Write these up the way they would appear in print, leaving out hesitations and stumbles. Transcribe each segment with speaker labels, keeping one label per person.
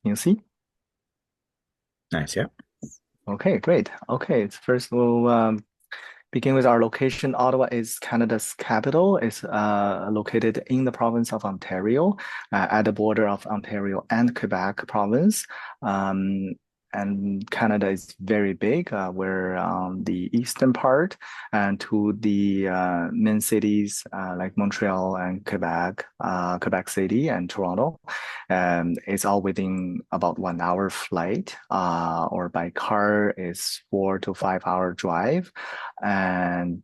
Speaker 1: Can you see?
Speaker 2: Nice. Yeah.
Speaker 1: Okay, great. Okay, first we'll begin with our location. Ottawa is Canada's capital. It's located in the province of Ontario, at the border of Ontario and Quebec province. Um, and Canada is very big. We're on the eastern part, and to the main cities like Montreal and Quebec, Quebec City and Toronto. It's all within about 1 hour flight, or by car is 4 to 5 hour drive. And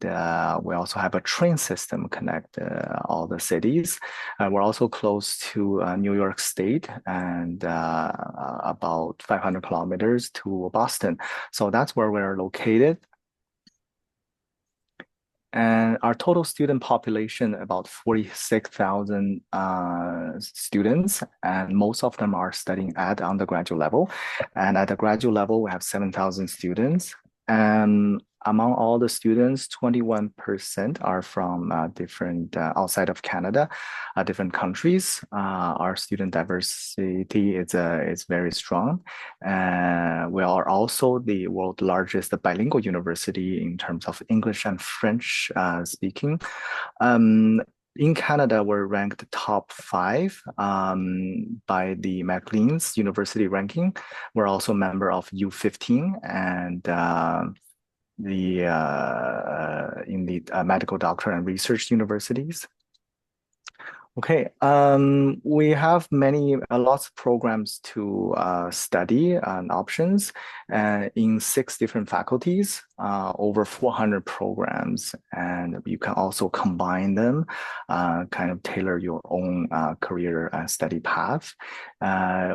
Speaker 1: we also have a train system connect all the cities. We're also close to New York State and about 500 kilometers to Boston. So that's where we're located. And our total student population, about 46,000 students, and most of them are studying at undergraduate level. And at the graduate level, we have 7,000 students. And among all the students, 21% are from different outside of Canada, different countries. Our student diversity is very strong. We are also the world's largest bilingual university in terms of English and French speaking. Um, in Canada, we're ranked top five by the Maclean's University ranking. We're also a member of U15 and the in the medical doctor and research universities. Okay, we have lots of programs to study and options in 6 different faculties, over 400 programs, and you can also combine them, kind of tailor your own career and study path.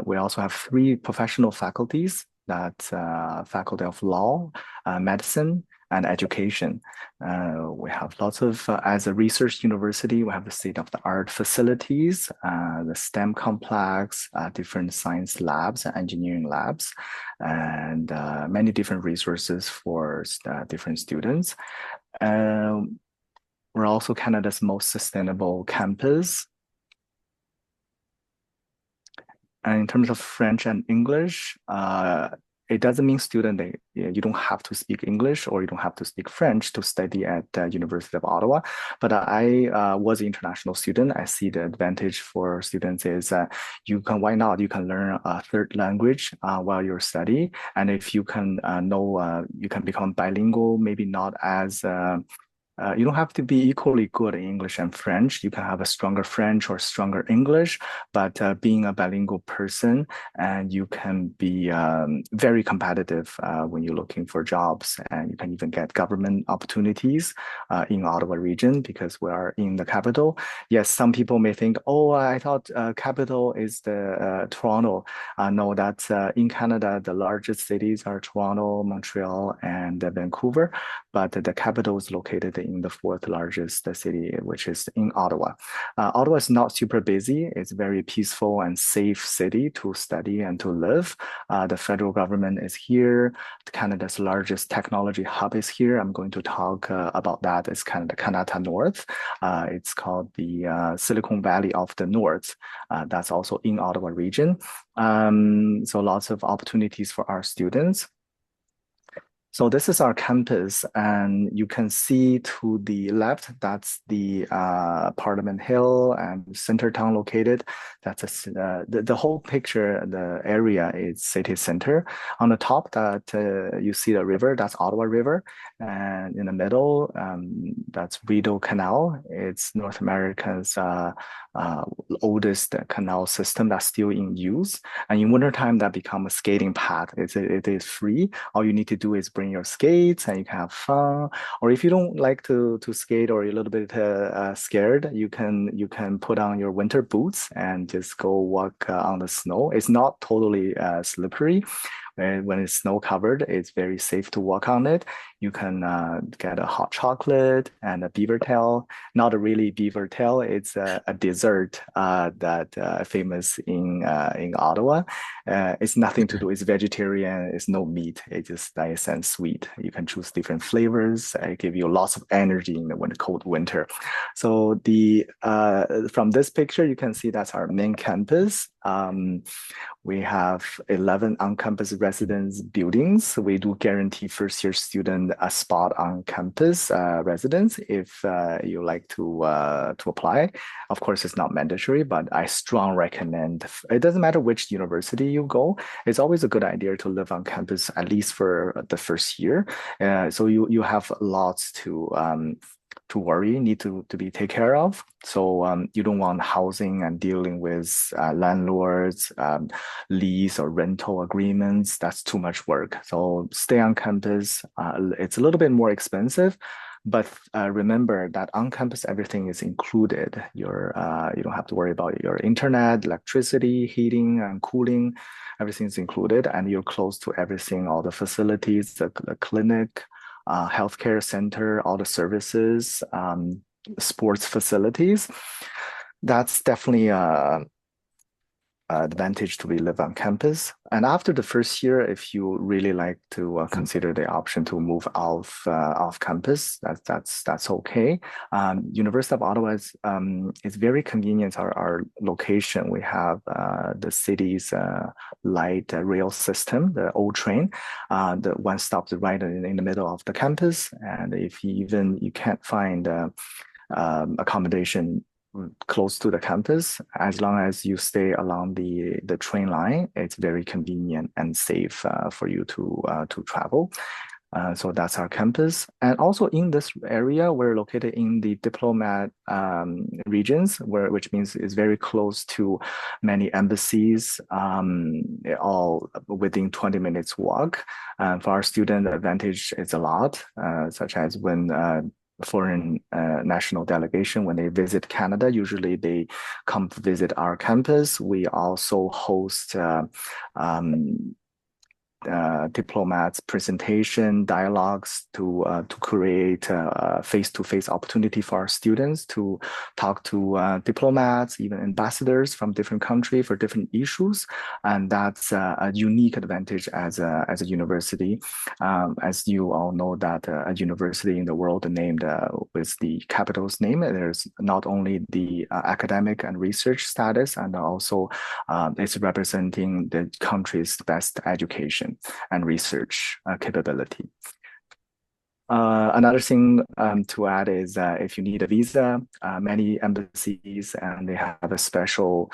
Speaker 1: We also have 3 professional faculties, that's Faculty of Law, Medicine, and Education. We have lots of, as a research university, we have the state-of-the-art facilities, the STEM complex, different science labs, engineering labs, and many different resources for different students. Um, we're also Canada's most sustainable campus. And in terms of French and English, it doesn't mean you don't have to speak English or you don't have to speak French to study at University of Ottawa. But I was an international student. I see the advantage for students is why not? You can learn a third language while you're studying. And if you can you can become bilingual, maybe not as you don't have to be equally good in English and French. You can have a stronger French or stronger English, but being a bilingual person, and you can be very competitive when you're looking for jobs, and you can even get government opportunities in Ottawa region because we are in the capital. Yes, some people may think, oh, I thought capital is the Toronto. No, that's in Canada. The largest cities are Toronto, Montreal, and Vancouver, but the capital is located in the fourth largest city, which is in Ottawa. Ottawa is not super busy. It's a very peaceful and safe city to study and to live. The federal government is here. Canada's largest technology hub is here. I'm going to talk about that. It's Canada North. It's called the Silicon Valley of the North. That's also in Ottawa region. So lots of opportunities for our students. So this is our campus, and you can see to the left, that's the Parliament Hill and Centertown located. That's the whole picture, the area is city center. On the top that you see the river, that's Ottawa River. And in the middle, that's Rideau Canal. It's North America's uh, oldest canal system that's still in use. And in wintertime, that becomes a skating path. It is free. All you need to do is bring your skates and you can have fun. Or if you don't like to skate or you're a little bit scared, you can put on your winter boots and just go walk on the snow. It's not totally slippery. And when it's snow covered, it's very safe to walk on it. You can get a hot chocolate and a beaver tail. Not a really beaver tail. It's a dessert that famous in Ottawa. It's nothing to do. It's vegetarian. It's no meat. It's just nice and sweet. You can choose different flavors. It give you lots of energy in the cold winter. So the from this picture, you can see that's our main campus. We have 11 on-campus residence buildings. We do guarantee first-year student a spot on campus residence if you like to apply. Of course, it's not mandatory, but I strongly recommend. It doesn't matter which university you go. It's always a good idea to live on campus at least for the first year. So you have lots to worry, need to be taken care of. So you don't want housing and dealing with landlords, lease or rental agreements. That's too much work. So stay on campus. It's a little bit more expensive, but remember that on campus everything is included. You don't have to worry about your internet, electricity, heating, and cooling. Everything's included, and you're close to everything, all the facilities, the clinic, healthcare center, all the services, sports facilities. That's definitely advantage to be live on campus. And after the first year, if you really like to consider the option to move off campus, that's okay. University of Ottawa is very convenient. Our location, we have the city's light rail system, the old train. The one stops right in the middle of the campus, and if you can't find accommodation close to the campus, as long as you stay along the train line, it's very convenient and safe for you to travel. So that's our campus. And also in this area, we're located in the diplomat regions, which means it's very close to many embassies, all within 20 minutes walk. For our student, the advantage is a lot, such as when foreign national delegation, when they visit Canada, usually they come to visit our campus. We also host diplomats presentation dialogues to create a face-to-face opportunity for our students to talk to diplomats, even ambassadors from different countries for different issues, and that's a unique advantage as a university. As you all know, that a university in the world named with the capital's name, there's not only the academic and research status, and also it's representing the country's best education and research capability. Another thing to add is if you need a visa, many embassies and they have a special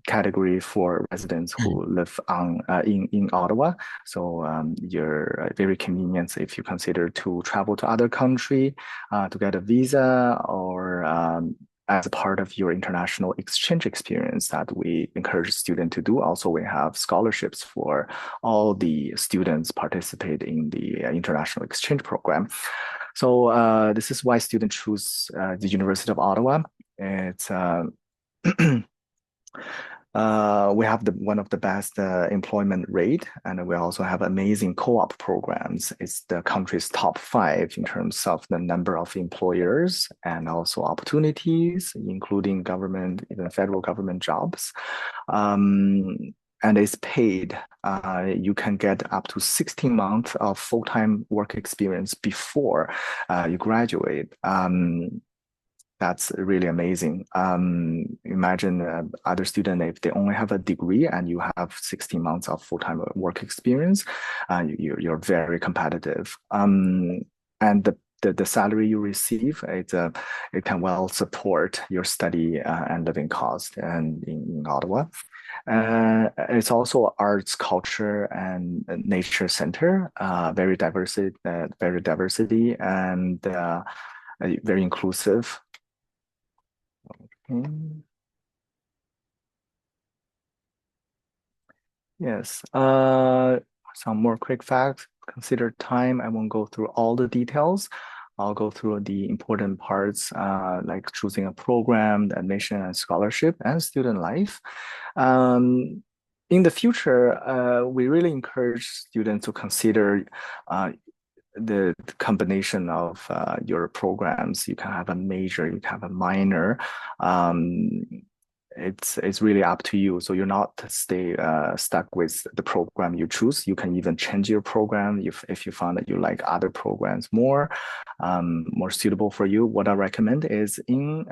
Speaker 1: category for residents who live in Ottawa. So you're very convenient if you consider to travel to other country to get a visa or as a part of your international exchange experience that we encourage students to do. Also, we have scholarships for all the students participate in the international exchange program. So this is why students choose the University of Ottawa. It's we have one of the best employment rate, and we also have amazing co-op programs. It's the country's top 5 in terms of the number of employers and also opportunities, including government, even federal government jobs. And it's paid. You can get up to 16 months of full-time work experience before you graduate. That's really amazing. Imagine other student, if they only have a degree and you have 16 months of full-time work experience, you're very competitive. And the salary you receive, it can well support your study and living cost and in Ottawa. It's also arts, culture, and nature center, very diversity and very inclusive. Yes. Some more quick facts. Consider time. I won't go through all the details. I'll go through the important parts, like choosing a program, the admission and scholarship, and student life. in the future, we really encourage students to consider uh, the combination of your programs. You can have a major, you can have a minor. Um, it's really up to you. So you're not stay stuck with the program you choose. You can even change your program if you found that you like other programs more suitable for you. What I recommend is in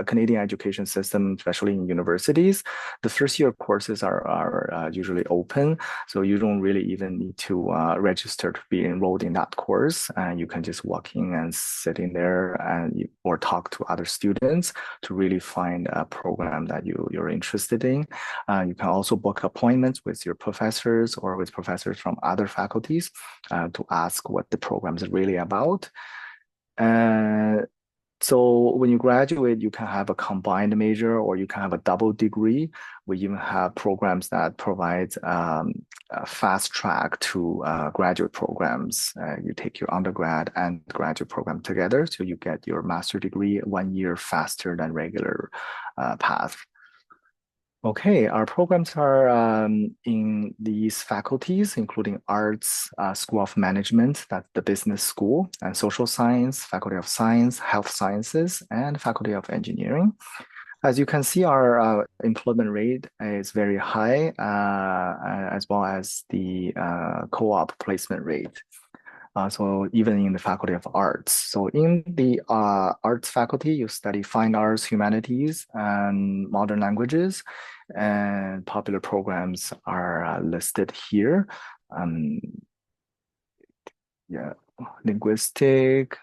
Speaker 1: Canadian education system, especially in universities, the first year courses are usually open, so you don't really even need to register to be enrolled in that course, and you can just walk in and sit in there or talk to other students to really find a program that you're interested in. You can also book appointments with your professors or with professors from other faculties to ask what the program is really about. Uh, so when you graduate, you can have a combined major or you can have a double degree. We even have programs that provide a fast track to graduate programs. You take your undergrad and graduate program together, so you get your master degree 1 year faster than regular path. Okay, our programs are in these faculties, including arts, School of Management, that's the business school, and social science, Faculty of Science, health sciences, and Faculty of Engineering. As you can see, our employment rate is very high, as well as the co-op placement rate. So even in the Faculty of Arts. So in the arts faculty, you study fine arts, humanities, and modern languages, and popular programs are listed here. Um, yeah, linguistic,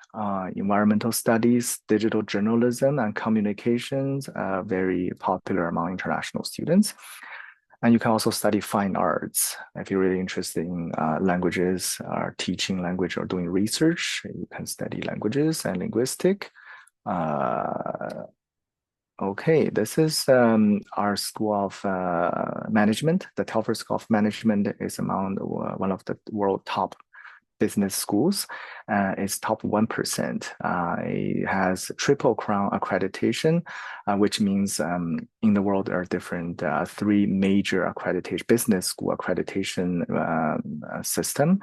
Speaker 1: environmental studies, digital journalism, and communications, very popular among international students. And you can also study fine arts. If you're really interested in languages, or teaching language or doing research, you can study languages and linguistic. Uh, okay, this is our School of Management. The Telford School of Management is among one of the world top business schools. It's top 1%. It has Triple Crown accreditation, which means in the world there are different three major accreditation, business school accreditation system.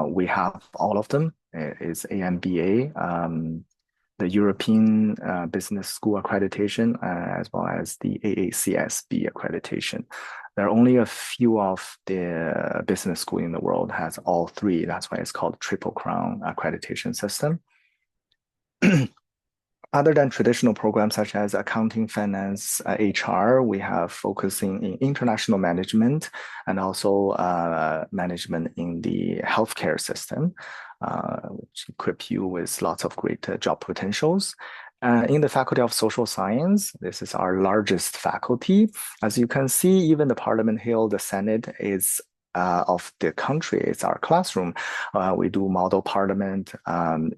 Speaker 1: We have all of them. It's AMBA, the European Business School accreditation, as well as the AACSB accreditation. There are only a few of the business school in the world has all three. That's why it's called Triple Crown accreditation system. Other than traditional programs such as accounting, finance, HR, we have focusing in international management and also management in the healthcare system, which equip you with lots of great job potentials. In the Faculty of Social Science, this is our largest faculty. As you can see, even the Parliament Hill, the Senate is of the country. It's our classroom. We do model parliament and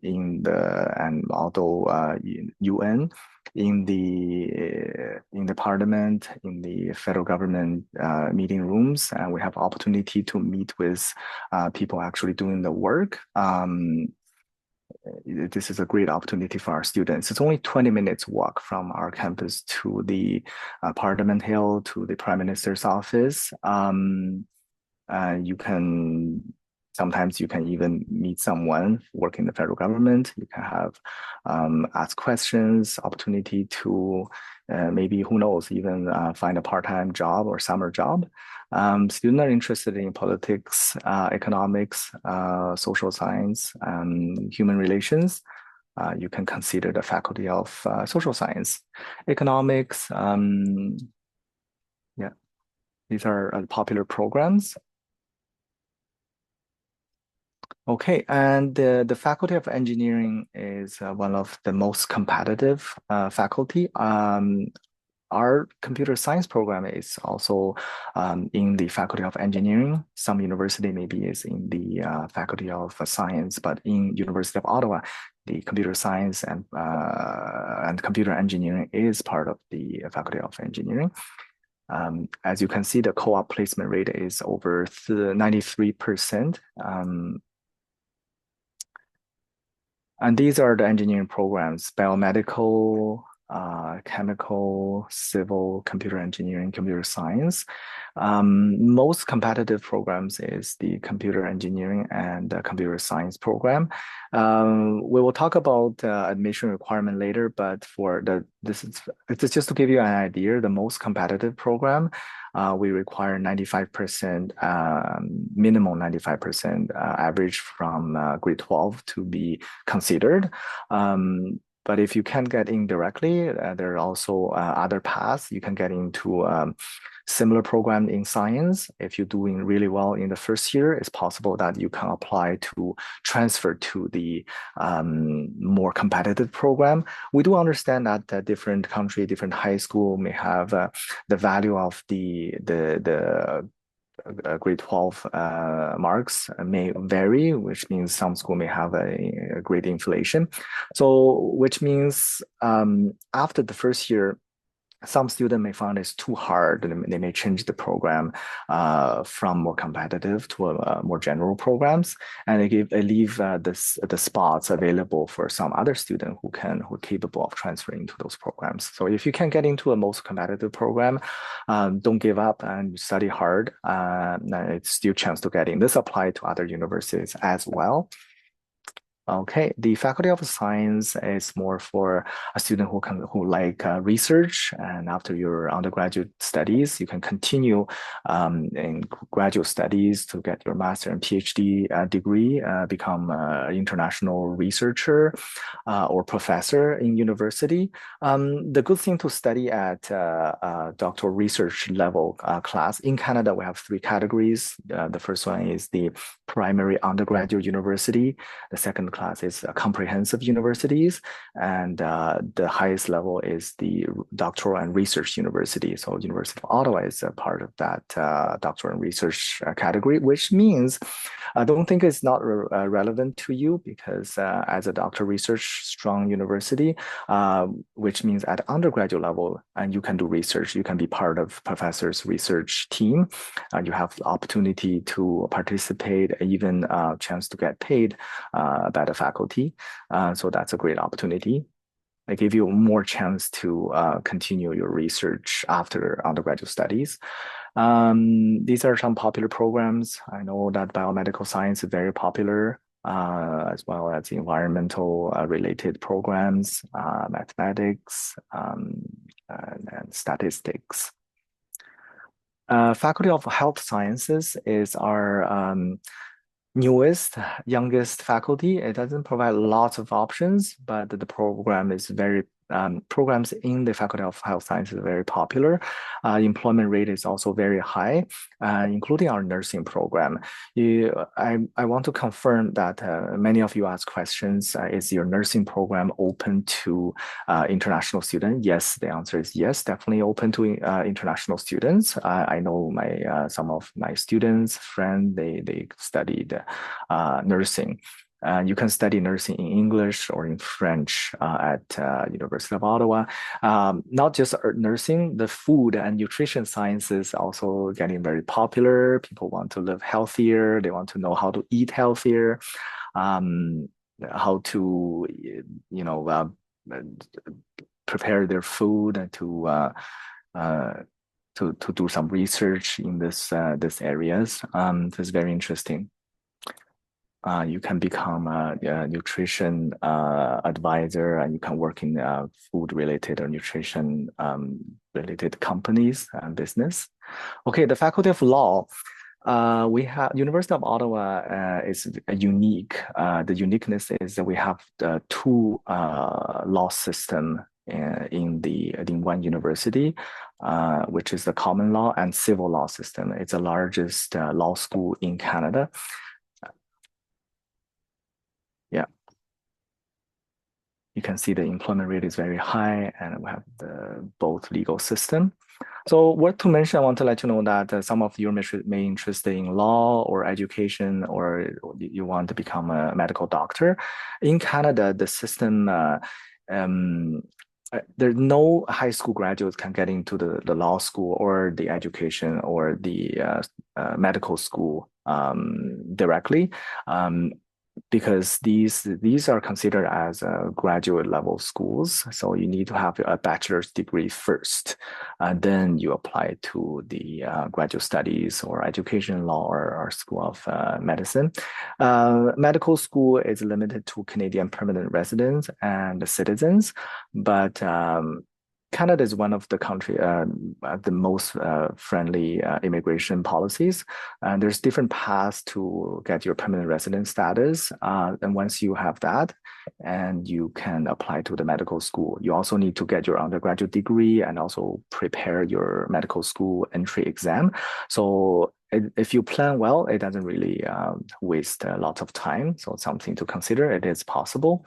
Speaker 1: model UN in the parliament, in the federal government meeting rooms, and we have opportunity to meet with people actually doing the work. This is a great opportunity for our students. It's only 20 minutes walk from our campus to the Parliament Hill, to the Prime Minister's office. You can sometimes you can even meet someone working in the federal government. You can have ask questions, opportunity to maybe, who knows, even find a part-time job or summer job. Students are interested in politics, economics, social science, human relations. You can consider the Faculty of Social Science, economics. Yeah, these are popular programs. Okay, and the Faculty of Engineering is one of the most competitive faculty. Our computer science program is also in the Faculty of Engineering. Some university maybe is in the Faculty of Science, but in University of Ottawa, the computer science and computer engineering is part of the Faculty of Engineering. As you can see, the co-op placement rate is over 93%. And these are the engineering programs: biomedical, chemical, civil, computer engineering, computer science. Most competitive programs is the computer engineering and computer science program. We will talk about admission requirement later, but for it's just to give you an idea. The most competitive program, we require 95%, minimum 95% average from grade 12 to be considered. But if you can't get in directly, there are also other paths. You can get into similar program in science. If you're doing really well in the first year, it's possible that you can apply to transfer to the more competitive program. We do understand that different country, different high school may have the value of the grade 12 marks may vary, which means some school may have a grade inflation. So, which means after the first year, some student may find it's too hard, and they may change the program from more competitive to more general programs, and they leave the spots available for some other student who are capable of transferring to those programs. So if you can get into a most competitive program, don't give up and study hard. It's still chance to get in. This applies to other universities as well. Okay, the Faculty of Science is more for a student who like research, and after your undergraduate studies, you can continue in graduate studies to get your master and PhD degree, become an international researcher or professor in university. The good thing to study at doctoral research level class in Canada, we have three categories. The first one is the primary undergraduate university. The second class is comprehensive universities, and the highest level is the doctoral and research university. So University of Ottawa is a part of that doctoral and research category, which means I don't think it's not relevant to you because as a doctoral research strong university, which means at undergraduate level, and you can do research, you can be part of professor's research team, you have the opportunity to participate, even chance to get paid by the faculty. So that's a great opportunity. I give you more chance to continue your research after undergraduate studies. These are some popular programs. I know that biomedical science is very popular, as well as environmental related programs, mathematics, and statistics. Faculty of Health Sciences is our newest, youngest faculty. It doesn't provide lots of options, but the program is very programs in the Faculty of Health Sciences are very popular. Employment rate is also very high, including our nursing program. I want to confirm that many of you ask questions. Is your nursing program open to international students? Yes, the answer is yes, definitely open to international students. I know some of my students, friends, they studied nursing. You can study nursing in English or in French at University of Ottawa. Not just nursing, the food and nutrition sciences also getting very popular. People want to live healthier. They want to know how to eat healthier, how to, prepare their food and to do some research in this areas. So it's very interesting. You can become a nutrition advisor, and you can work in food related or nutrition related companies and business. Okay, the Faculty of Law. We have University of Ottawa is unique. The uniqueness is that we have two law system in one university, which is the common law and civil law system. It's the largest law school in Canada. Yeah. You can see the employment rate is very high, and we have both legal system. So what to mention, I want to let you know that some of you may interested in law or education, or you want to become a medical doctor. In Canada, the system, there's no high school graduates can get into the law school or the education or the medical school directly. because these are considered as graduate level schools. So you need to have a bachelor's degree first, and then you apply to the graduate studies or education law or School of Medicine. Medical school is limited to Canadian permanent residents and citizens, but Canada is one of the country the most friendly immigration policies, and there's different paths to get your permanent resident status. And once you have that, and you can apply to the medical school. You also need to get your undergraduate degree and also prepare your medical school entry exam. So if you plan well, it doesn't really waste a lot of time. So it's something to consider. It is possible.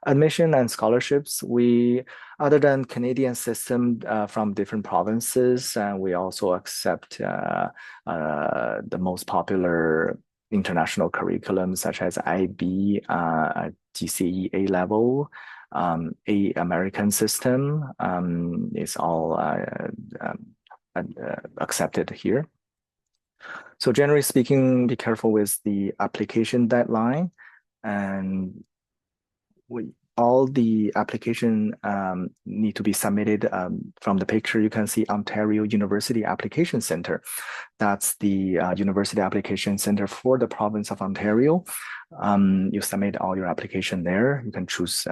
Speaker 1: Admission and scholarships, we, other than Canadian system from different provinces, we also accept the most popular international curriculum such as IB, GCE A level, A American system is all accepted here. So generally speaking, be careful with the application deadline, and all the application need to be submitted from the picture. You can see Ontario University Application Center. That's the University Application Center for the province of Ontario. You submit all your application there. You can choose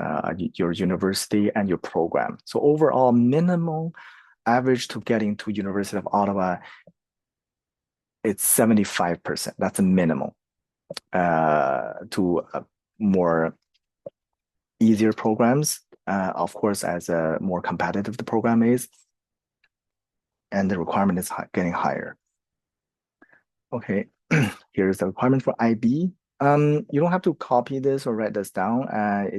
Speaker 1: your university and your program. So overall, minimum average to get into University of Ottawa, it's 75%. That's a minimum to more easier programs, of course, as more competitive the program is, and the requirement is getting higher. Okay, here's the requirement for IB. You don't have to copy this or write this down.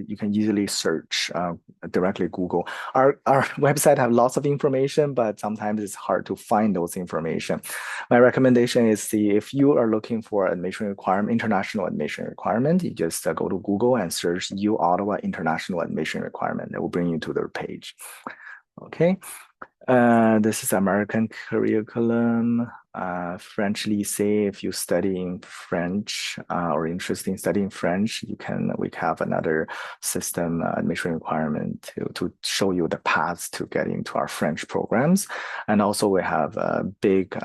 Speaker 1: You can easily search directly Google. Our website have lots of information, but sometimes it's hard to find those information. My recommendation is see if you are looking for admission requirement, international admission requirement, you just go to Google and search U Ottawa international admission requirement. It will bring you to their page. Okay. This is American curriculum, French lycée. If you're studying French or interested in studying French, we have another system admission requirement to show you the paths to get into our French programs. And also we have a big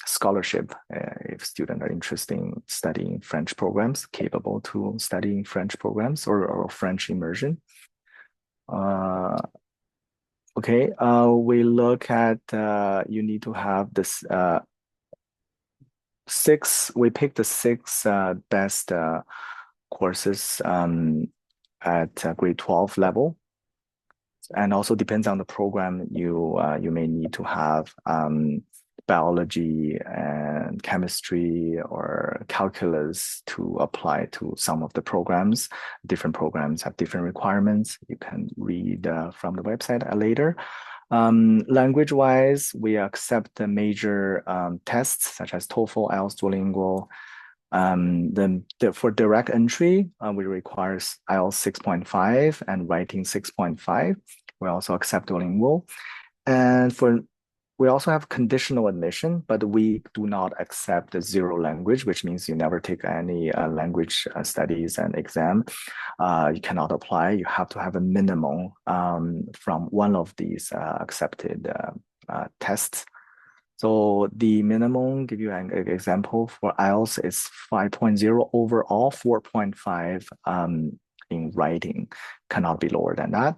Speaker 1: scholarship if students are interested in studying French programs, capable to studying French programs or French immersion. Okay, we look at you need to have this we picked the six best courses at grade 12 level. And also depends on the program, you may need to have biology and chemistry or calculus to apply to some of the programs. Different programs have different requirements. You can read from the website later. Language-wise, we accept the major tests such as TOEFL, IELTS, Duolingo. For direct entry, we require IELTS 6.5 and writing 6.5. We also accept Duolingo. And we also have conditional admission, but we do not accept the zero language, which means you never take any language studies and exam. You cannot apply. You have to have a minimum from one of these accepted tests. So the minimum, give you an example for IELTS is 5.0 overall, 4.5 in writing, cannot be lower than that.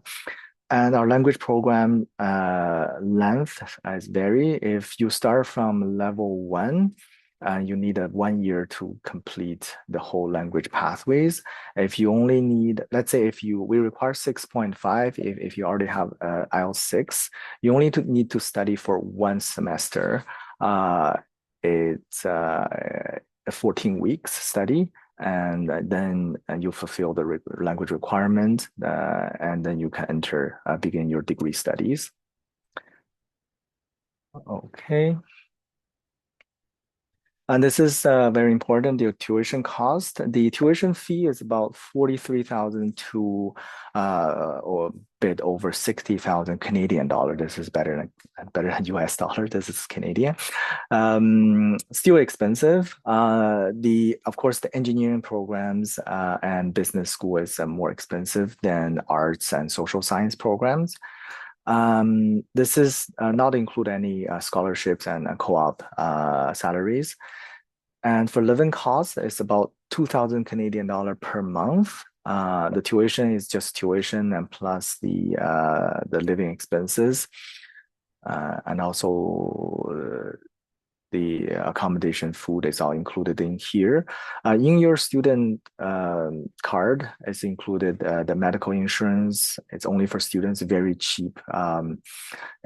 Speaker 1: And our language program length is vary. If you start from level 1, you need 1 year to complete the whole language pathways. If you only need, let's say we require 6.5, if you already have IELTS 6, you only need to study for 1 semester. It's a 14 weeks study. And then you fulfill the language requirement, and then you can begin your degree studies. Okay. And this is very important, the tuition cost. The tuition fee is about 43,000 to or a bit over 60,000 Canadian dollar. This is better than US dollar. This is Canadian. Still expensive. Of course, the engineering programs and business school is more expensive than arts and social science programs. This is not include any scholarships and co-op salaries. And for living costs, it's about 2,000 Canadian dollar per month. The tuition is just tuition and plus the living expenses, and also the accommodation, food is all included in here. In your student card, it's included the medical insurance. It's only for students, very cheap.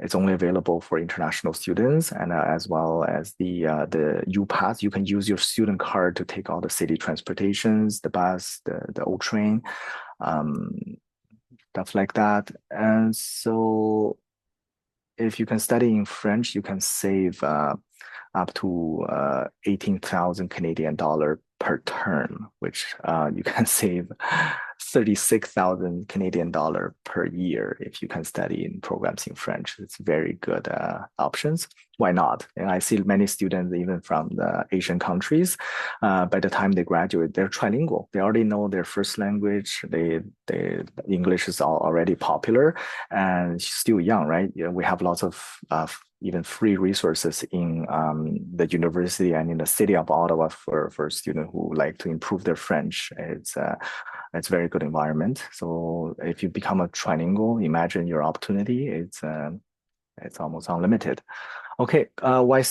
Speaker 1: It's only available for international students, and as well as the U Pass. You can use your student card to take all the city transportations, the bus, the O train, um, stuff like that. And so, if you can study in French, you can save up to 18,000 Canadian dollar per term, which you can save 36,000 Canadian dollar per year if you can study in programs in French. It's very good options. Why not? And I see many students, even from the Asian countries, by the time they graduate, they're trilingual. They already know their first language. English is already popular and still young, right? Yeah, we have lots of even free resources in the university and in the city of Ottawa for students who like to improve their French. It's very good environment. So if you become a trilingual, imagine your opportunity. It's almost unlimited. Okay, why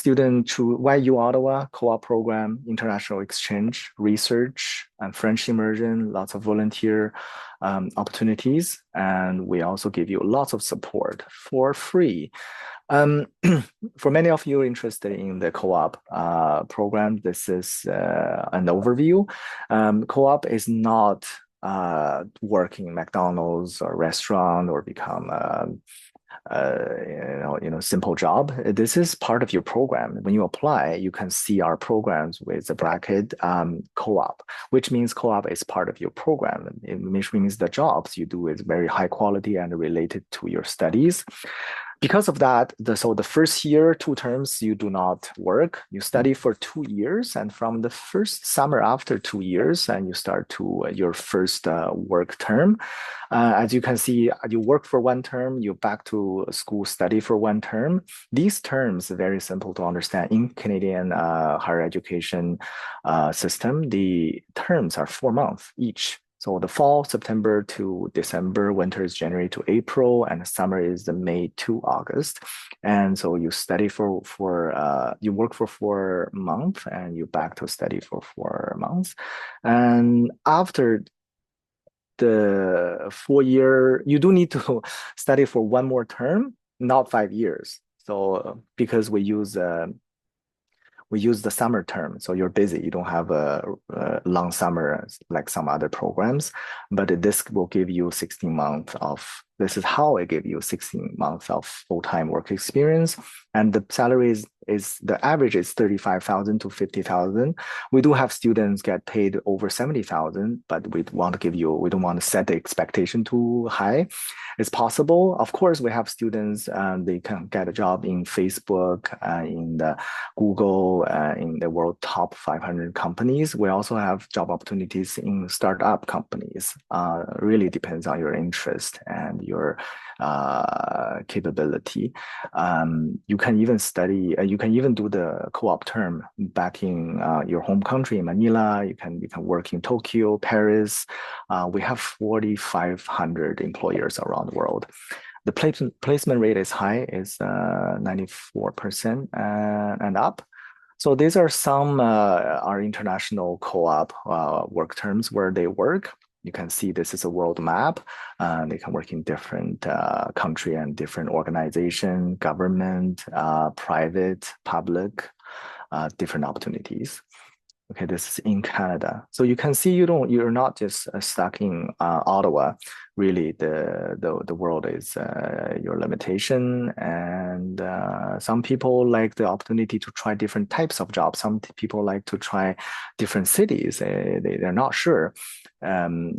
Speaker 1: U Ottawa co-op program, international exchange, research, and French immersion, lots of volunteer opportunities, and we also give you lots of support for free. Um, for many of you interested in the co-op program, this is an overview. Co-op is not working in McDonald's or restaurant or become simple job. This is part of your program. When you apply, you can see our programs with the bracket co-op, which means co-op is part of your program, which means the jobs you do is very high quality and related to your studies. Because of that, so the first year, 2 terms, you do not work. You study for 2 years, and from the first summer after 2 years, and you start to your first work term. As you can see, you work for 1 term, you back to school study for 1 term. These terms are very simple to understand. In Canadian higher education system, the terms are 4 months each. So the fall, September to December, winter is January to April, and summer is the May to August. And so you study you work for 4 months and you back to study for 4 months. And after the 4 year, you do need to study for one more term, not 5 years. So because we use the summer term, so you're busy. You don't have a long summer like some other programs, but this will give you 16 months of, this is how it give you 16 months of full-time work experience. And the salary is the average is 35,000 to 50,000. We do have students get paid over 70,000, but we don't want to set the expectation too high. It's possible. Of course, we have students, they can get a job in Facebook, in the Google, in the world top 500 companies. We also have job opportunities in startup companies. Really depends on your interest and your capability. You can even study, you can even do the co-op term back in your home country, in Manila. You can work in Tokyo, Paris. We have 4,500 employers around the world. The placement rate is high, is 94% and up. So these are some our international co-op work terms where they work. You can see this is a world map. They can work in different country and different organization, government, private, public, different opportunities. Okay, this is in Canada. So you can see you're not just stuck in Ottawa. Really, the world is your limitation. And some people like the opportunity to try different types of jobs. Some people like to try different cities. They're not sure. Um,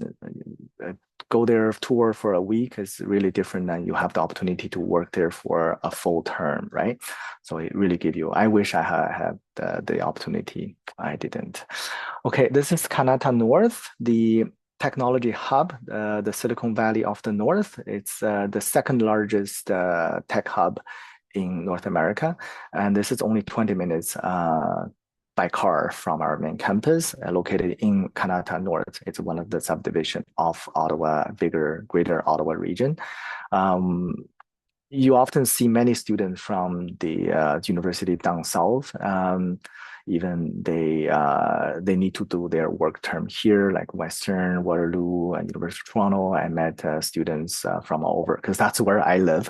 Speaker 1: uh, Go there tour for a week is really different than you have the opportunity to work there for a full term, right? So it really give you. I wish I had the opportunity. I didn't. Okay, this is Kanata North, the technology hub, the Silicon Valley of the North. It's the second largest tech hub in North America, and this is only 20 minutes by car from our main campus, located in Kanata North. It's one of the subdivision of Ottawa, bigger, greater Ottawa region. Um, you often see many students from the university down south. Even they need to do their work term here, like Western, Waterloo, and University of Toronto. I met students from all over because that's where I live.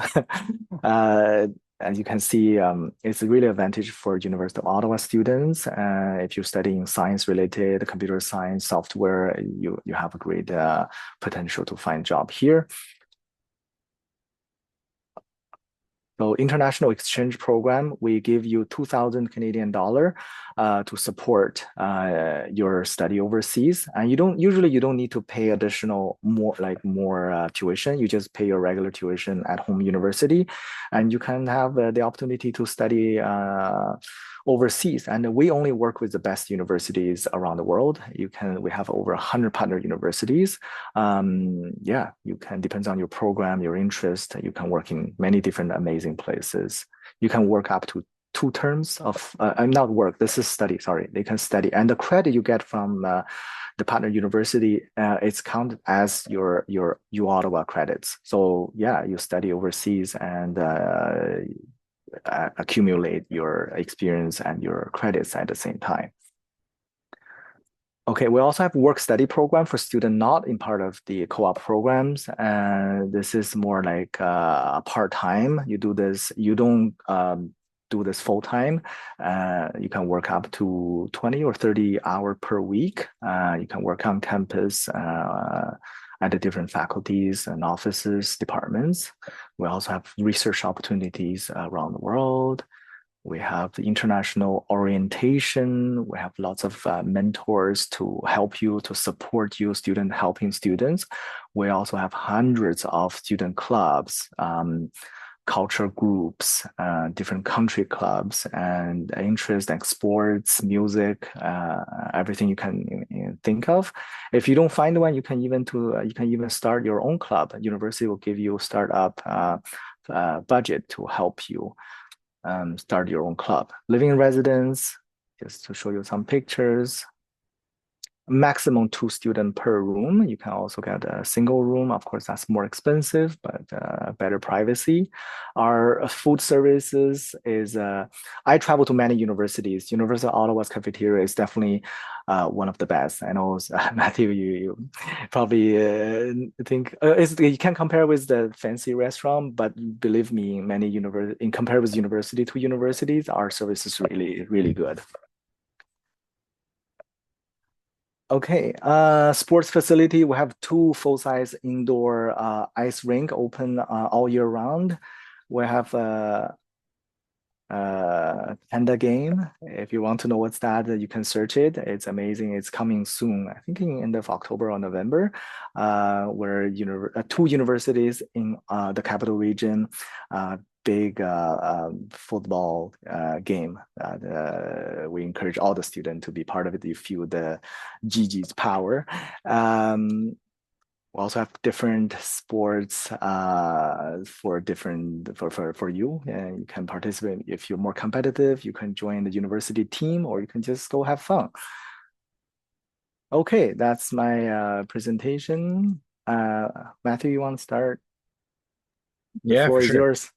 Speaker 1: uh, as you can see, it's a really advantage for University of Ottawa students. If you're studying science related, computer science, software, you have a great potential to find job here. So international exchange program, we give you 2,000 Canadian dollar to support your study overseas. And you don't need to pay additional more tuition. You just pay your regular tuition at home university, and you can have the opportunity to study overseas. And we only work with the best universities around the world. We have over 100 partner universities. Yeah, you can, depends on your program, your interest, you can work in many different amazing places. You can work up to 2 terms of, not work, this is study, sorry, they can study. And the credit you get from the partner university, it's counted as your U Ottawa credits. So yeah, you study overseas and accumulate your experience and your credits at the same time. Okay, we also have work study program for student not in part of the co-op programs. And this is more like a part-time. You do this, you don't do this full-time. You can work up to 20 or 30 hours per week. You can work on campus at the different faculties and offices, departments. We also have research opportunities around the world. We have the international orientation. We have lots of mentors to help you, to support you, student helping students. We also have hundreds of student clubs, culture groups, different country clubs, and interest like sports, music, everything you can think of. If you don't find one, you can even start your own club. University will give you a startup budget to help you start your own club. Living in residence, just to show you some pictures. Maximum 2 students per room. You can also get a single room. Of course, that's more expensive, but better privacy. Our food services is, I travel to many universities. University of Ottawa's cafeteria is definitely one of the best. I know, Matthew, you probably think you can compare with the fancy restaurant, but believe me, in compare with university to universities, our service is really, really good. Okay, sports facility. We have 2 full-size indoor ice rink open all year round. We have Panda game. If you want to know what's that, you can search it. It's amazing. It's coming soon. I think in end of October or November, where 2 universities in the capital region, big football game. We encourage all the students to be part of it. You feel the GG's power. We also have different sports for different for you, and you can participate. If you're more competitive, you can join the university team, or you can just go have fun. Okay, that's my presentation. Matthew, you want to start? The
Speaker 2: Yeah, for
Speaker 1: floor is
Speaker 2: sure.
Speaker 1: yours.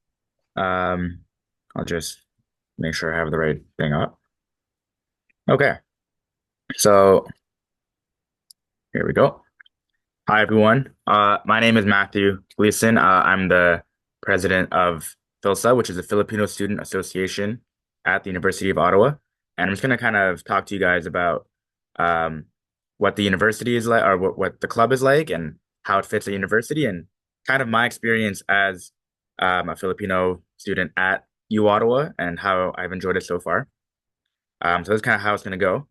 Speaker 2: Um, I'll just make sure I have the right thing up. Okay, so here we go. Hi, everyone. My name is Matthew Gleason. I'm the president of PhilSA, which is the Filipino Student Association at the University of Ottawa. And I'm just going to kind of talk to you guys about um, what the university is like, or what the club is like, and how it fits at university, and kind of my experience as a Filipino student at U Ottawa and how I've enjoyed it so far. So that's kind of how it's going to go.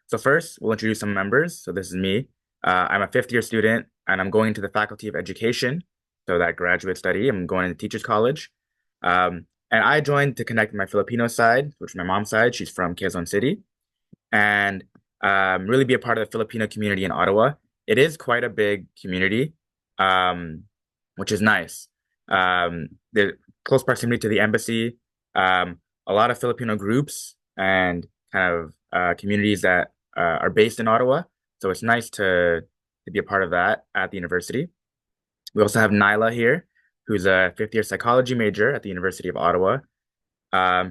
Speaker 2: So first, we'll introduce some members. So this is me. I'm a fifth year student, and I'm going into the Faculty of Education, so that graduate study. I'm going into Teachers College. And I joined to connect with my Filipino side, which is my mom's side. She's from Quezon City, and really be a part of the Filipino community in Ottawa. It is quite a big community, um, which is nice. The close proximity to the embassy, a lot of Filipino groups and kind of communities that are based in Ottawa. So it's nice to be a part of that at the university. We also have Nyla here, who's a fifth year psychology major at the University of Ottawa.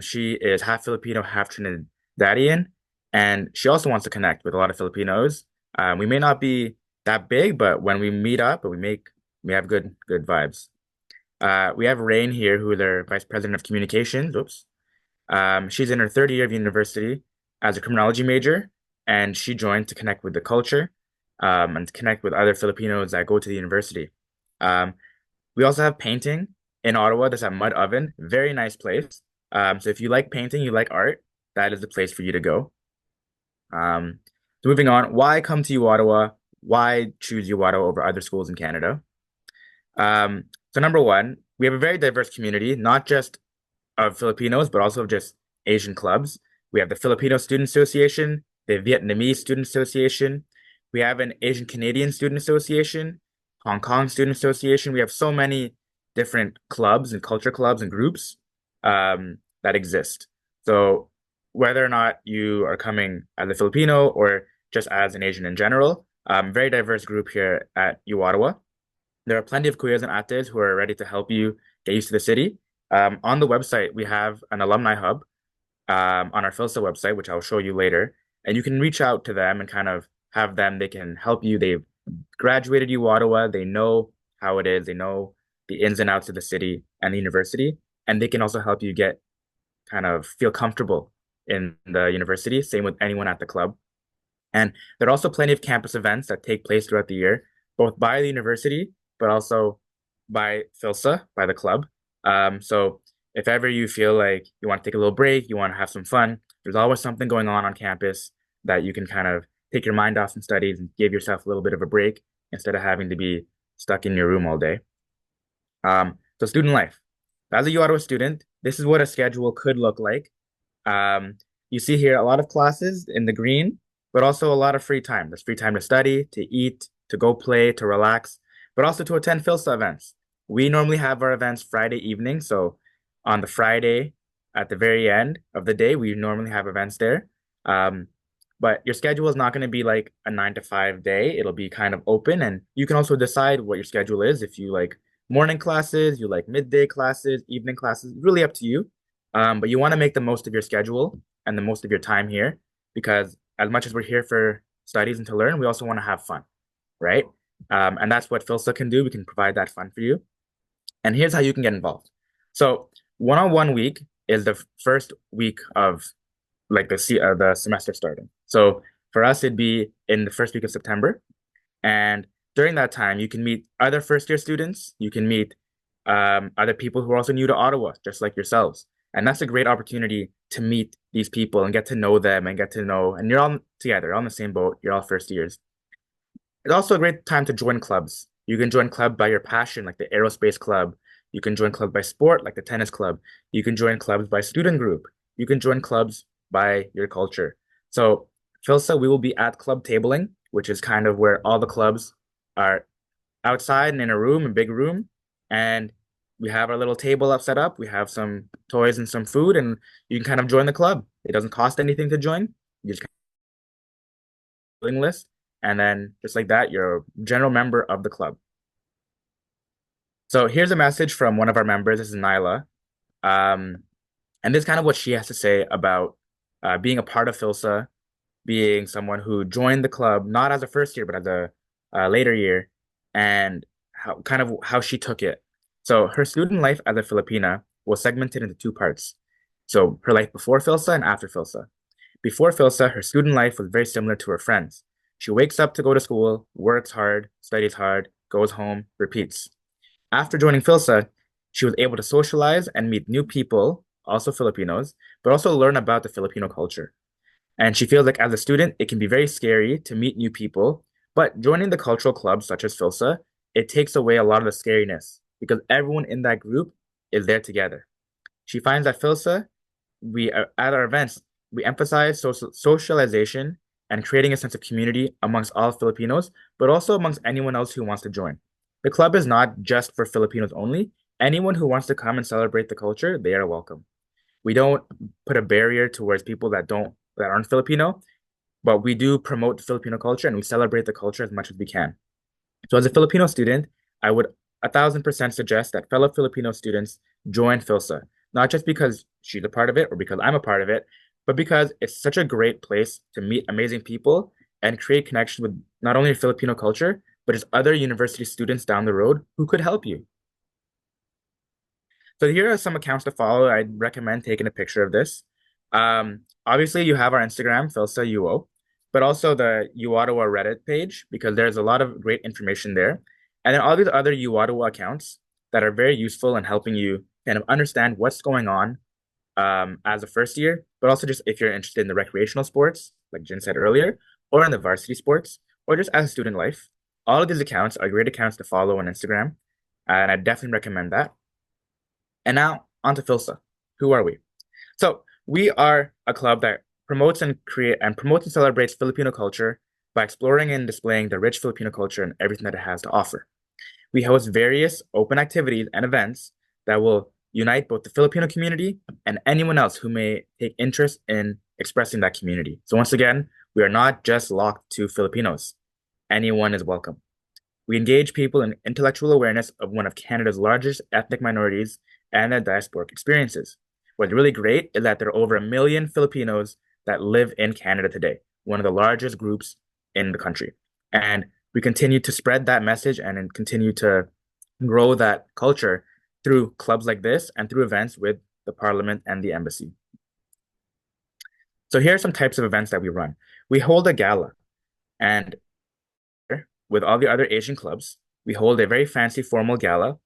Speaker 2: She is half Filipino, half Trinidadian, and she also wants to connect with a lot of Filipinos. We may not be that big, but when we meet up, we have good vibes. We have Rheign here, who is our Vice President of Communications. Oops. She's in her third year of university as a criminology major, and she joined to connect with the culture, and to connect with other Filipinos that go to the university. Um, we also have painting in Ottawa. There's a mud oven, very nice place. So if you like painting, you like art, that is the place for you to go. Um, so moving on, why come to U Ottawa? Why choose U Ottawa over other schools in Canada? So number one, we have a very diverse community, not just of Filipinos, but also of just Asian clubs. We have the Filipino Student Association, the Vietnamese Student Association. We have an Asian Canadian Student Association, Hong Kong Student Association. We have so many different clubs and culture clubs and groups that exist. So whether or not you are coming as a Filipino or just as an Asian in general, very diverse group here at U Ottawa. There are plenty of kuyas and ates who are ready to help you get used to the city. On the website, we have an alumni hub on our Philsa website, which I'll show you later. And you can reach out to them and kind of have them, they can help you. They've graduated U Ottawa, they know how it is, they know the ins and outs of the city and the university, and they can also help you get kind of feel comfortable in the university. Same with anyone at the club. And there are also plenty of campus events that take place throughout the year, both by the university, but also by Philsa, by the club. So if ever you feel like you want to take a little break, you want to have some fun, there's always something going on campus that you can kind of take your mind off some studies and give yourself a little bit of a break instead of having to be stuck in your room all day. So student life. As a U Ottawa student, this is what a schedule could look like. You see here a lot of classes in the green, but also a lot of free time. There's free time to study, to eat, to go play, to relax, but also to attend Philsa events. We normally have our events Friday evening. So on the Friday at the very end of the day, we normally have events there. Um, but your schedule is not going to be like a 9 to 5 day. It'll be kind of open, and you can also decide what your schedule is. If you like morning classes, you like midday classes, evening classes, really up to you. But you want to make the most of your schedule and the most of your time here, because as much as we're here for studies and to learn, we also want to have fun, right? And that's what Philsa can do. We can provide that fun for you. And here's how you can get involved. So one-on-one week is the first week of like the semester starting. So for us, it'd be in the first week of September. And during that time, you can meet other first year students. You can meet other people who are also new to Ottawa, just like yourselves. And that's a great opportunity to meet these people and get to know them and get to know, and you're all together, you're on the same boat, you're all first years. It's also a great time to join clubs. You can join club by your passion, like the aerospace club. You can join clubs by sport, like the tennis club. You can join clubs by student group. You can join clubs by your culture. So, Philsa, we will be at club tabling, which is kind of where all the clubs are outside and in a room, a big room. And we have our little table up set up. We have some toys and some food, and you can kind of join the club. It doesn't cost anything to join. You just mailing list, and then just like that, you're a general member of the club. So here's a message from one of our members. This is Nyla, and this is kind of what she has to say about being a part of Philsa, being someone who joined the club not as a first year but as a later year, and how she took it. So her student life as a Filipina was segmented into two parts. So her life before Philsa and after Philsa. Before Filsa, her student life was very similar to her friends. She wakes up to go to school, works hard, studies hard, goes home, repeats. After joining Filsa, she was able to socialize and meet new people, also Filipinos, but also learn about the Filipino culture. And she feels like as a student, it can be very scary to meet new people, but joining the cultural clubs such as Filsa, it takes away a lot of the scariness because everyone in that group is there together. She finds that Filsa, we at our events, we emphasize socialization and creating a sense of community amongst all Filipinos, but also amongst anyone else who wants to join. The club is not just for Filipinos only. Anyone who wants to come and celebrate the culture, they are welcome. We don't put a barrier towards people that aren't Filipino, but we do promote the Filipino culture and we celebrate the culture as much as we can. So as a Filipino student, I would 1,000% suggest that fellow Filipino students join FILSA, not just because she's a part of it or because I'm a part of it, but because it's such a great place to meet amazing people and create connection with not only Filipino culture, but just other university students down the road who could help you. So here are some accounts to follow. I'd recommend taking a picture of this. Obviously, you have our Instagram, Filsa UO, but also the U Ottawa Reddit page because there's a lot of great information there. And then all these other U Ottawa accounts that are very useful in helping you kind of understand what's going on as a first year, but also just if you're interested in the recreational sports, like Jin said earlier, or in the varsity sports, or just as a student life. All of these accounts are great accounts to follow on Instagram, and I definitely recommend that. And now on to Filsa. Who are we? So we are a club that promotes and celebrates Filipino culture by exploring and displaying the rich Filipino culture and everything that it has to offer. We host various open activities and events that will unite both the Filipino community and anyone else who may take interest in expressing that community. So once again, we are not just locked to Filipinos. Anyone is welcome. We engage people in intellectual awareness of one of Canada's largest ethnic minorities and their diasporic experiences. What's really great is that there are over 1 million Filipinos that live in Canada today, one of the largest groups in the country. And we continue to spread that message and continue to grow that culture through clubs like this and through events with the Parliament and the Embassy. So here are some types of events that we run. We hold a gala, and with all the other Asian clubs, we hold a very fancy formal gala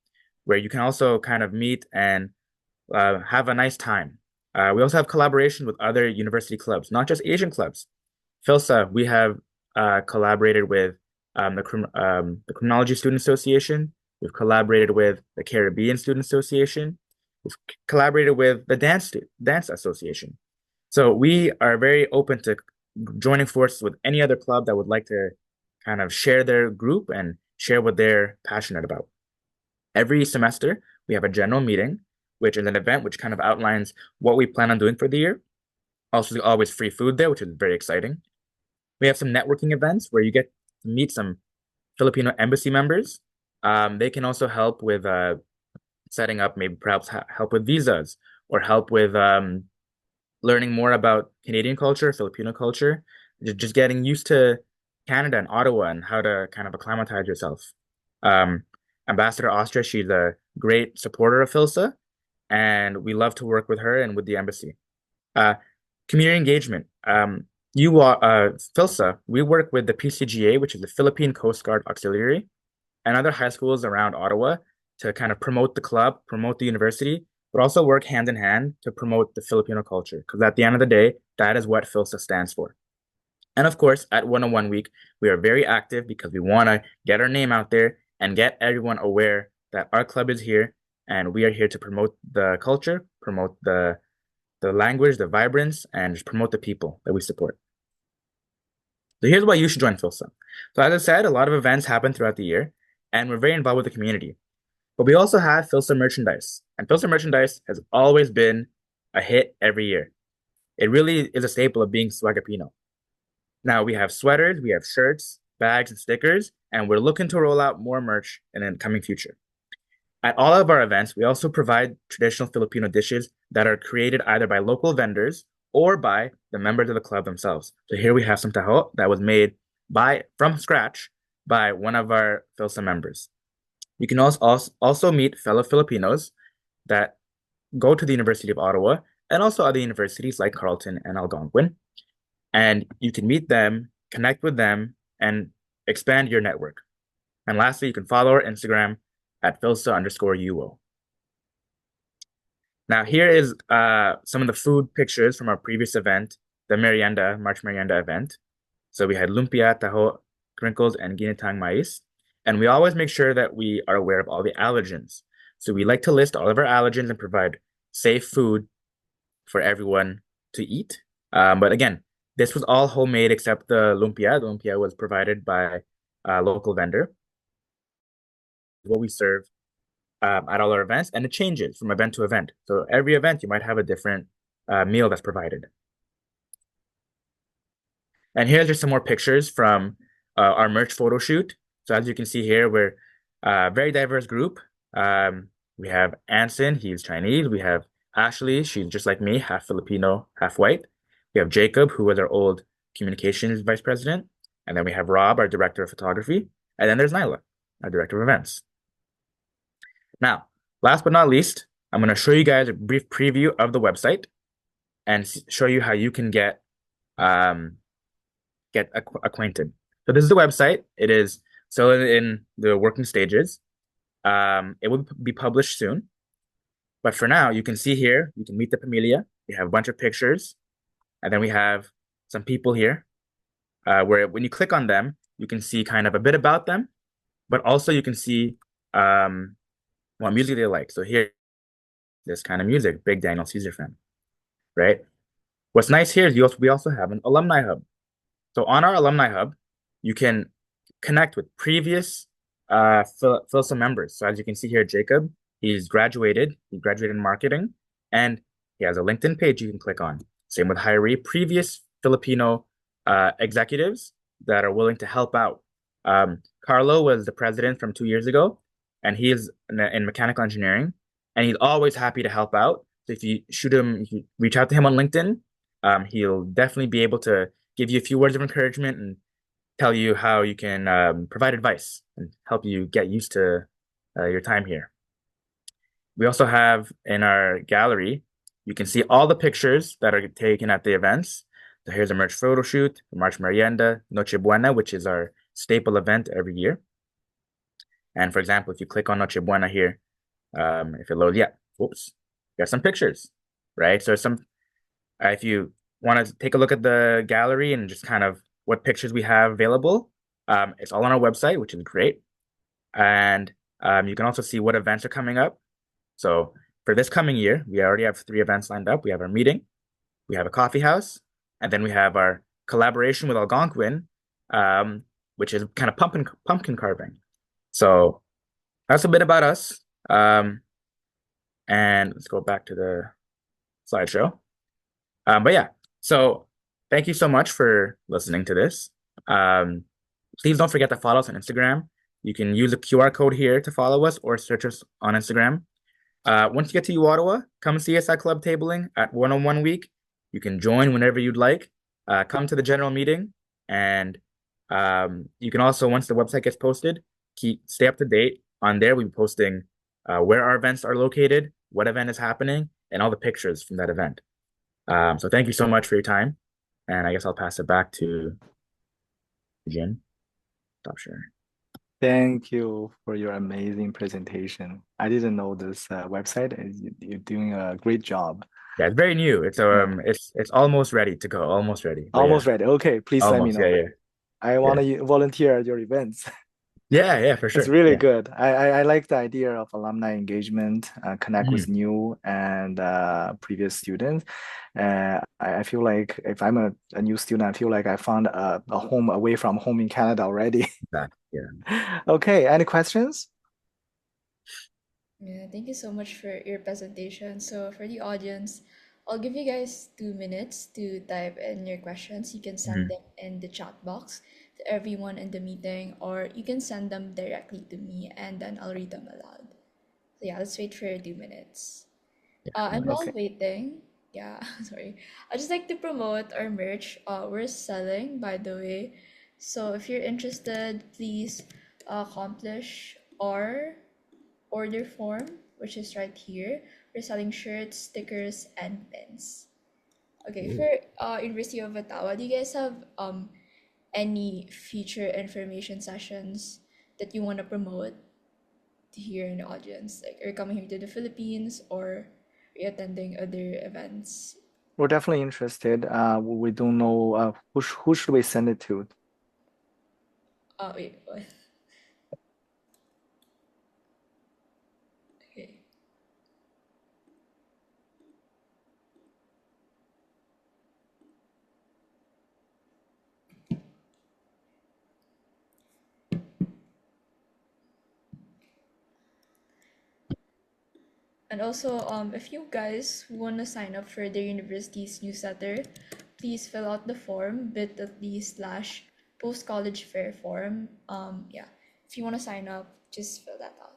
Speaker 2: where you can also kind of meet and have a nice time. We also have collaboration with other university clubs, not just Asian clubs. Filsa, we have collaborated with the Criminology Student Association. We've collaborated with the Caribbean Student Association. We've collaborated with the Dance Association. So we are very open to joining forces with any other club that would like to kind of share their group and share what they're passionate about. Every semester, we have a general meeting, which is an event which kind of outlines what we plan on doing for the year. Also, always free food there, which is very exciting. We have some networking events where you get to meet some Filipino embassy members. They can also help with setting up, maybe perhaps help with visas or help with learning more about Canadian culture, Filipino culture, just getting used to Canada and Ottawa and how to kind of acclimatize yourself. Ambassador Austria, she's a great supporter of Filsa, and we love to work with her and with the embassy. Community engagement. Filsa, we work with the PCGA, which is the Philippine Coast Guard Auxiliary, and other high schools around Ottawa to kind of promote the club, promote the university, but also work hand in hand to promote the Filipino culture. Because at the end of the day, that is what Filsa stands for. And of course, at 101 Week, we are very active because we want to get our name out there and get everyone aware that our club is here and we are here to promote the culture, promote the language, the vibrance, and just promote the people that we support. So here's why you should join Filsa. So as I said, a lot of events happen throughout the year, and we're very involved with the community. But we also have Filsa merchandise, and Filsa merchandise has always been a hit every year. It really is a staple of being Swagapino. Now we have sweaters, we have shirts, bags, and stickers, and we're looking to roll out more merch in the coming future. At all of our events, we also provide traditional Filipino dishes that are created either by local vendors or by the members of the club themselves. So here we have some taho that was made from scratch by one of our Filsa members. You can also meet fellow Filipinos that go to the University of Ottawa and also other universities like Carleton and Algonquin. and you can meet them, connect with them, and expand your network. And lastly, you can follow our Instagram at Filsa_UO. Now, here is some of the food pictures from our previous event, the March Merienda event. So we had lumpia, taho, crinkles, and ginitang mais. And we always make sure that we are aware of all the allergens. So we like to list all of our allergens and provide safe food for everyone to eat. But again, this was all homemade except the lumpia. The lumpia was provided by a local vendor. What we serve at all our events, and it changes from event to event. So every event, you might have a different meal that's provided. And here's just some more pictures from our merch photo shoot. So as you can see here, we're a very diverse group. We have Anson, he's Chinese. We have Ashley, she's just like me, half Filipino, half white. We have Jacob, who was our old communications vice president. And then we have Rob, our director of photography. And then there's Nyla, our director of events. Now, last but not least, I'm going to show you guys a brief preview of the website and show you how you can get acquainted. So this is the website. It is still in the working stages. It will be published soon. But for now, you can see here, you can meet the familia. We have a bunch of pictures. And then we have some people here where when you click on them, you can see kind of a bit about them, but also you can see what music they like. So here, this kind of music, big Daniel Caesar fan, right? What's nice here is we also have an alumni hub. So on our alumni hub, you can connect with previous Philsa members. So as you can see here, Jacob, he graduated in marketing, and he has a LinkedIn page you can click on. Same with Hiree, previous Filipino executives that are willing to help out. Carlo was the president from 2 years ago, and he is in mechanical engineering, and he's always happy to help out. So if you reach out to him on LinkedIn, he'll definitely be able to give you a few words of encouragement and tell you how you can provide advice and help you get used to your time here. We also have in our gallery, you can see all the pictures that are taken at the events. So here's a merch photo shoot, March Merienda, Noche Buena, which is our staple event every year. And for example, if you click on Noche Buena here, if it loads, whoops, got some pictures, right? So if you want to take a look at the gallery and just kind of what pictures we have available, it's all on our website, which is great. And you can also see what events are coming up. So for this coming year, we already have 3 events lined up. We have our meeting, we have a coffee house, and then we have our collaboration with Algonquin, which is kind of pumpkin carving. So that's a bit about us. And let's go back to the slideshow. But yeah, so thank you so much for listening to this. Please don't forget to follow us on Instagram. You can use the QR code here to follow us or search us on Instagram. Once you get to Ottawa, come see us at Club Tabling at 101 Week. You can join whenever you'd like. Come to the general meeting, and you can also, once the website gets posted, stay up to date. On there, we'll be posting where our events are located, what event is happening, and all the pictures from that event. So thank you so much for your time, and I guess I'll pass it back to Jin. Stop sharing.
Speaker 1: Thank you for your amazing presentation. I didn't know this website, and you're doing a great job.
Speaker 2: Yeah, it's very new. It's
Speaker 1: Yeah,
Speaker 2: it's almost ready to go, almost ready. But yeah,
Speaker 1: almost ready. Okay, please let me
Speaker 2: almost.
Speaker 1: know.
Speaker 2: Yeah,
Speaker 1: I want
Speaker 2: yeah,
Speaker 1: to volunteer at your events.
Speaker 2: yeah, for
Speaker 1: It's
Speaker 2: sure.
Speaker 1: really
Speaker 2: Yeah.
Speaker 1: good. I like the idea of alumni engagement, connect with
Speaker 2: Mhm.
Speaker 1: new and previous students. I feel like if I'm a new student, I feel like I found a home away from home in Canada already.
Speaker 2: Yeah.
Speaker 1: Okay, any questions?
Speaker 3: Yeah, thank you so much for your presentation. So for the audience, I'll give you guys 2 minutes to type in your questions. You can send
Speaker 2: Mhm.
Speaker 3: them in the chat box to everyone in the meeting, or you can send them directly to me and then I'll read them aloud. So yeah, let's wait for 2 minutes.
Speaker 2: Yeah, no
Speaker 3: And
Speaker 2: worries.
Speaker 3: while
Speaker 1: Okay.
Speaker 3: waiting, yeah, sorry. I'd just like to promote our merch. We're selling, by the way. So if you're interested, please accomplish our order form, which is right here. We're selling shirts, stickers, and pins. Okay,
Speaker 2: Ooh.
Speaker 3: for University of Ottawa, do you guys have any future information sessions that you want to promote to here in the audience? Like, are you coming here to the Philippines or are you attending other events?
Speaker 1: We're definitely interested. We don't know who should we send it to?
Speaker 3: Oh, wait, what? Okay. And also, if you guys want to sign up for the university's newsletter, please fill out the form bit.ly/ post college fair form. Yeah, if you want to sign up, just fill that out.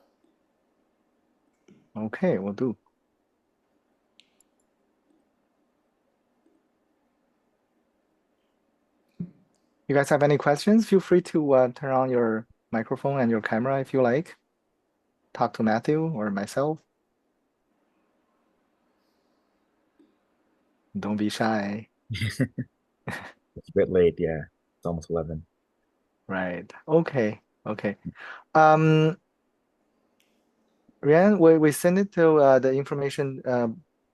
Speaker 1: Okay, we'll do. You guys have any questions? Feel free to turn on your microphone and your camera if you like. Talk to Matthew or myself. Don't be shy.
Speaker 2: It's a bit late, yeah. It's almost 11.
Speaker 1: Right. Okay. Okay. Um, Rhian, we send it to the information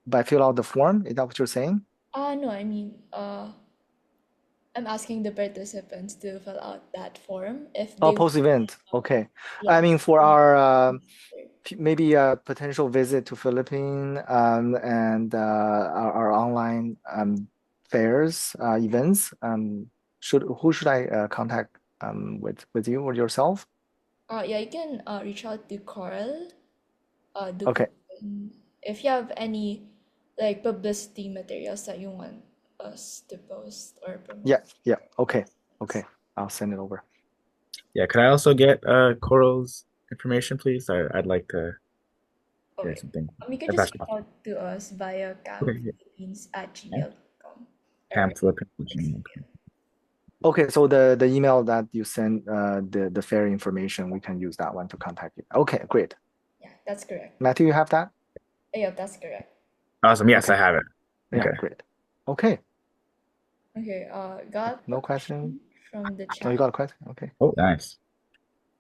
Speaker 1: by fill out the form. Is that what you're saying?
Speaker 3: No, I mean, I'm asking the participants to fill out that form if
Speaker 1: Oh,
Speaker 3: they want.
Speaker 1: post event. Okay. I
Speaker 3: Yeah.
Speaker 1: mean, for our maybe a potential visit to Philippines and our online fairs events. Should who should I contact with you or yourself?
Speaker 3: Yeah, you can reach out to Carl,
Speaker 1: Okay.
Speaker 3: if you have any like publicity materials that you want us to post or
Speaker 1: Yeah.
Speaker 3: promote.
Speaker 1: Yeah. Okay. Okay. I'll send it over.
Speaker 2: Yeah, could I also get Coral's information, please? I'd like to hear
Speaker 3: Okay.
Speaker 2: something.
Speaker 3: You can
Speaker 2: If
Speaker 3: just
Speaker 2: that's
Speaker 3: reach
Speaker 2: possible.
Speaker 3: out to us via
Speaker 2: Okay, yeah.
Speaker 3: campphilippines@gmail.com or
Speaker 2: Camp Flip.
Speaker 1: Okay. So the email that you send the fair information, we can use that one to contact you. Okay. Great.
Speaker 3: yeah, that's correct.
Speaker 1: Matthew, you have that?
Speaker 3: Yeah, that's correct.
Speaker 2: Awesome. Yes,
Speaker 1: Okay.
Speaker 2: I have it.
Speaker 1: Yeah.
Speaker 2: Okay.
Speaker 1: Great. Okay.
Speaker 3: Okay, got a
Speaker 1: No question.
Speaker 3: question from the
Speaker 1: Oh, you
Speaker 3: chat.
Speaker 1: got a question? Okay.
Speaker 2: Oh, nice.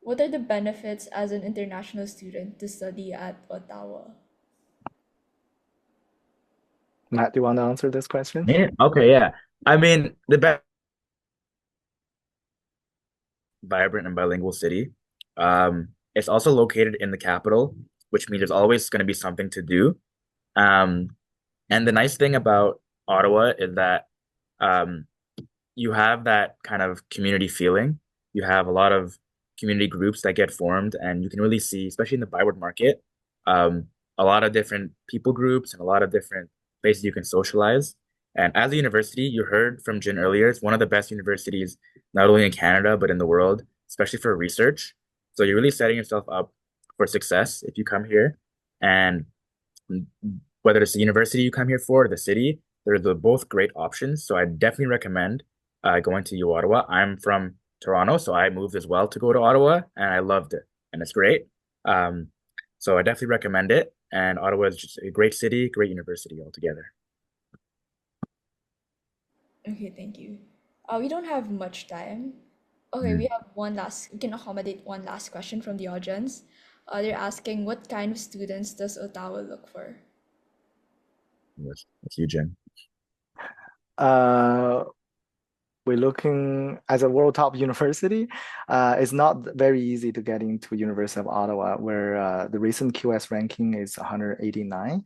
Speaker 3: What are the benefits as an international student to study at Ottawa?
Speaker 1: Matt, do you want to answer this question?
Speaker 2: Yeah. Okay, yeah. I mean, the best vibrant and bilingual city. It's also located in the capital, which means there's always going to be something to do. Um, and the nice thing about Ottawa is that um, you have that kind of community feeling. You have a lot of community groups that get formed, and you can really see, especially in the Byward Market, um, a lot of different people groups and a lot of different places you can socialize. And as a university, you heard from Jin earlier, it's one of the best universities, not only in Canada, but in the world, especially for research. So you're really setting yourself up for success if you come here. And whether it's the university you come here for or the city, they're both great options. So I definitely recommend going to U Ottawa. I'm from Toronto, so I moved as well to go to Ottawa, and I loved it, and it's great. Um, so I definitely recommend it. And Ottawa is just a great city, great university altogether.
Speaker 3: Okay, thank you. We don't have much time. Okay, we
Speaker 2: Mm.
Speaker 3: have we can accommodate one last question from the audience. They're asking what kind of students does Ottawa look for?
Speaker 2: That's you, Jim.
Speaker 1: Uh, we're looking as a world top university. It's not very easy to get into University of Ottawa, where the recent QS ranking is 189.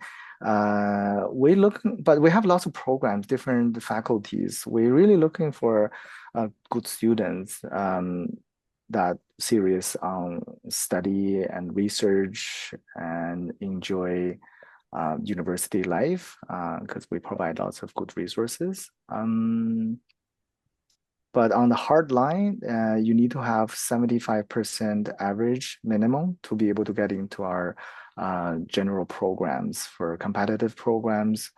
Speaker 1: We look, but we have lots of programs, different faculties. We're really looking for good students that serious on study and research and enjoy university life because we provide lots of good resources. But on the hard line, you need to have 75% average minimum to be able to get into our general programs. For competitive programs,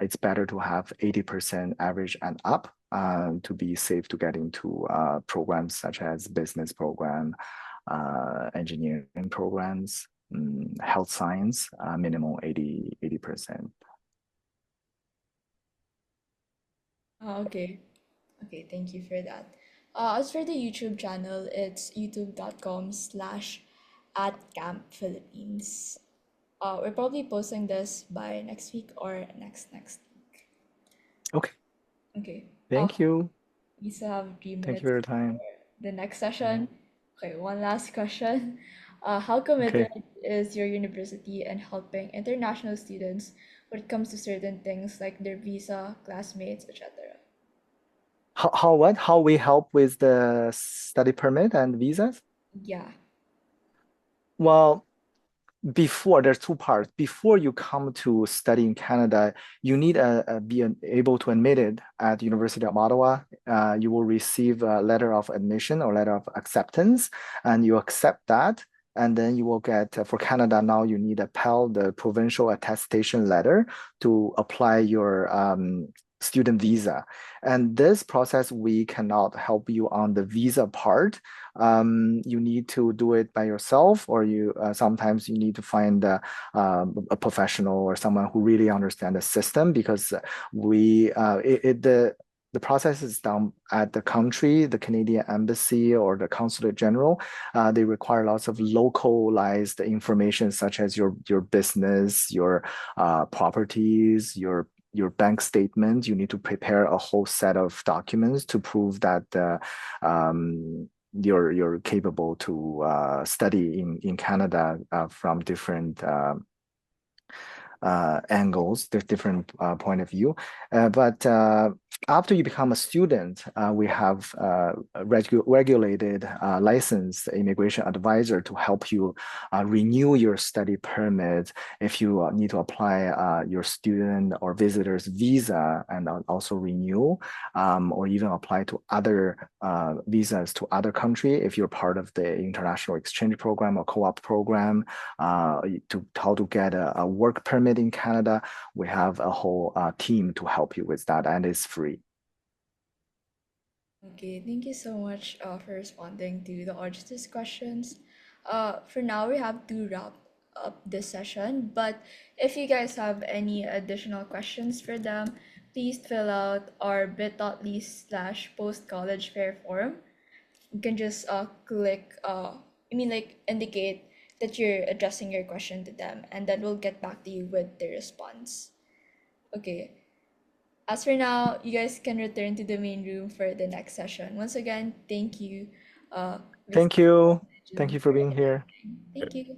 Speaker 1: it's better to have 80% average and up to be safe to get into programs such as business program, engineering programs, health science, minimum 80%.
Speaker 3: Okay. Okay, thank you for that. As for the YouTube channel, it's youtube.com/at Camp Philippines. We're probably posting this by next week or next week.
Speaker 1: Okay.
Speaker 3: Okay.
Speaker 1: Thank you.
Speaker 3: We still have three
Speaker 1: Thank you
Speaker 3: minutes
Speaker 1: for your
Speaker 3: for
Speaker 1: time.
Speaker 3: the next session. Okay, one last question. How committed
Speaker 1: Okay.
Speaker 3: is your university in helping international students when it comes to certain things like their visa, classmates, etc.?
Speaker 1: How we help with the study permit and visas?
Speaker 3: Yeah.
Speaker 1: Well, before there's two parts. Before you come to study in Canada, you need able to admit it at University of Ottawa. You will receive a letter of admission or letter of acceptance, and you accept that. And then you will get for Canada now you need a PAL, the provincial attestation letter, to apply your student visa. And this process we cannot help you on the visa part. You need to do it by yourself, or you sometimes you need to find a professional or someone who really understands the system, because the process is done at the country, the Canadian Embassy or the Consulate General. They require lots of localized information, such as your business, your properties, your bank statement. You need to prepare a whole set of documents to prove that you're capable to study in Canada from different angles, there's different point of view. But after you become a student, we have a regulated licensed immigration advisor to help you renew your study permit if you need to apply your student or visitor's visa, and also renew, or even apply to other visas to other country if you're part of the international exchange program or co-op program, to how to get a work permit in Canada. We have a whole team to help you with that, and it's free.
Speaker 3: Okay, thank you so much for responding to the audience's questions. For now, we have to wrap up this session, but if you guys have any additional questions for them, please fill out our bit.ly/post college fair form. You can just click, like indicate that you're addressing your question to them, and then we'll get back to you with the response. Okay. As for now, you guys can return to the main room for the next session. Once again, thank you, Miss
Speaker 1: Thank you. Thank
Speaker 3: June,
Speaker 1: you
Speaker 3: for
Speaker 1: for being here.
Speaker 3: attending. Thank you.